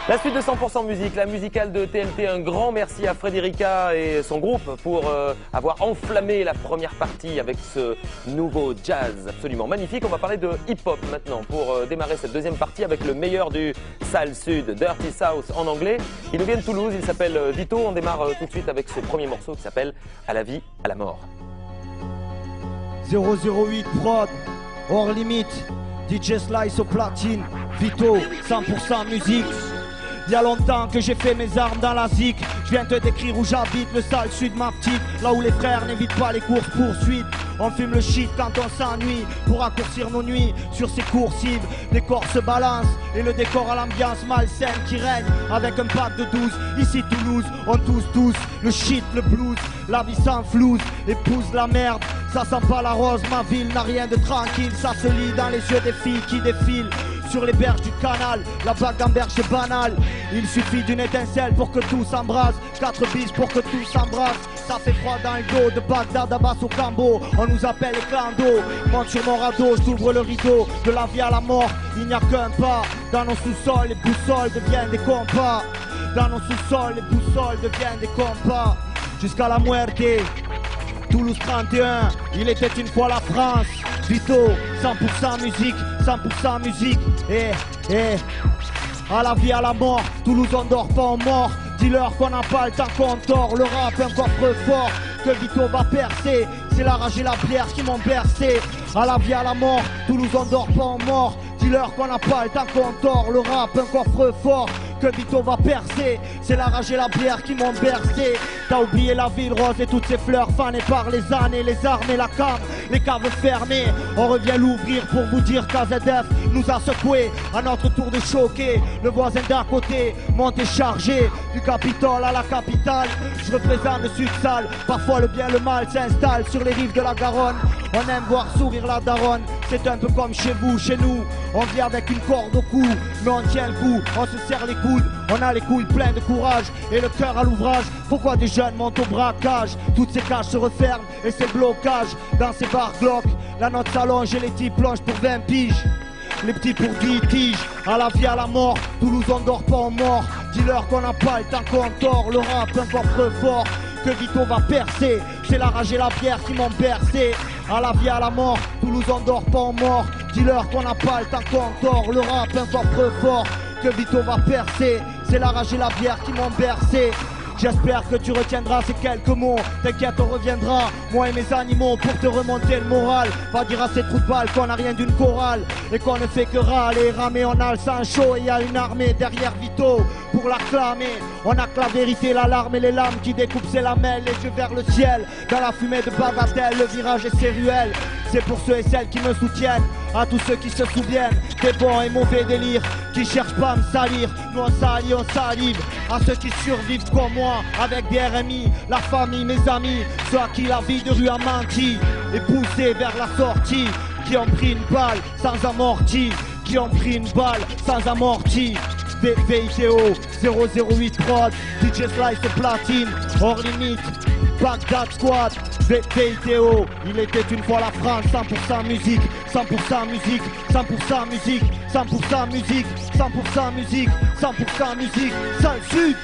La suite de 100% musique, la musicale de TNT, un grand merci à Frédérica et son groupe pour avoir enflammé la première partie avec ce nouveau jazz absolument magnifique. On va parler de hip-hop maintenant pour démarrer cette deuxième partie avec le meilleur du Sale Sud, Dirty South en anglais. Il nous vient de Toulouse, il s'appelle Vito. On démarre tout de suite avec ce premier morceau qui s'appelle À la vie, à la mort. 008 prod, hors limite, DJ Slice au platine, Vito, 100% musique. Il y a longtemps que j'ai fait mes armes dans la zik. Je viens te décrire où j'habite, le sale sud ma petite. Là où les frères n'évitent pas les courses poursuites. On fume le shit quand on s'ennuie pour raccourcir nos nuits sur ces coursives. Les corps se balancent et le décor à l'ambiance malsaine qui règne avec un pack de 12. Ici Toulouse, on tous le shit, le blues. La vie sans flouze, épouse la merde. Ça sent pas la rose, ma ville n'a rien de tranquille. Ça se lit dans les yeux des filles qui défilent sur les berges du canal, la bague en berge banale. Il suffit d'une étincelle pour que tout s'embrase. 4 bis pour que tout s'embrasse. Ça fait froid dans le dos, de Bagdad à Basse au Cambo. On nous appelle les clandos. Monte sur mon radeau, j'ouvre le rideau. De la vie à la mort, il n'y a qu'un pas. Dans nos sous-sols, les boussoles deviennent des compas. Dans nos sous-sols, les boussoles deviennent des compas. Jusqu'à la muerte. Toulouse 31, il était une fois la France. Vito, 100% musique, 100% musique. À la vie, à la mort, Toulouse on dort pas en mort. Dis-leur qu'on n'a pas le temps qu'on tord. Le rap, un coffre fort que Vito va percer. C'est la rage et la bière qui m'ont bercé. À la vie, à la mort, Toulouse on dort pas en mort. Dis-leur qu'on n'a pas le temps qu'on tord. Le rap, un coffre fort que Vito va percer. C'est la rage et la bière qui m'ont bercé. T'as oublié la ville rose et toutes ses fleurs fanées par les années, les armes et la cave, les caves fermées. On revient l'ouvrir pour vous dire qu'AZF nous a secoué. À notre tour de choquer, le voisin d'à côté monté chargé. Du Capitole à la capitale, je représente le sud sale. Parfois le bien, le mal s'installe sur les rives de la Garonne. On aime voir sourire la daronne. C'est un peu comme chez vous, chez nous. On vit avec une corde au cou, mais on tient le coup, on se serre les coudes. On a les couilles pleines de courage et le cœur à l'ouvrage. Pourquoi des jeunes montent au braquage? Toutes ces cages se referment et ces blocages. Dans ces bars glauques, la note s'allonge et les types plongent pour 20 piges. Les petits pour 10 tiges, à la vie, à la mort. Toulouse on dort pas en mort. Dis-leur qu'on n'a pas le temps qu'on tord. Le rap, un coffre fort que Vito va percer. C'est la rage et la bière qui m'ont bercé. À la vie, à la mort, Toulouse on dort pas en mort. Dis-leur qu'on n'a pas le temps qu'on tord. Le rap, un coffre fort que Vito va percer. C'est la rage et la bière qui m'ont bercé. J'espère que tu retiendras ces quelques mots. T'inquiète, on reviendra, moi et mes animaux, pour te remonter le moral. Va dire à ces trous de balles qu'on n'a rien d'une chorale et qu'on ne fait que râler, ramer. On a le sang chaud et y a une armée derrière Vito pour l'acclamer. On a que la vérité, l'alarme et les lames qui découpent ses lamelles, les yeux vers le ciel. Dans la fumée de bagatelle, le virage est sérieux. C'est pour ceux et celles qui me soutiennent, à tous ceux qui se souviennent des bons et mauvais délires, qui cherchent pas à me salir. Nous on s'allie, on salive. À ceux qui survivent comme moi, avec des RMI, la famille, mes amis, ceux à qui la vie de rue a menti et poussé vers la sortie, qui ont pris une balle sans amorti, qui ont pris une balle sans amorti. VITO, 008 prod, DJ Slice de platine, hors limite, Bagdad Squad. VITO, il était une fois la France, 100% musique, 100% musique, 100% musique, 100% musique, 100% musique, 100% musique, Sale Sud.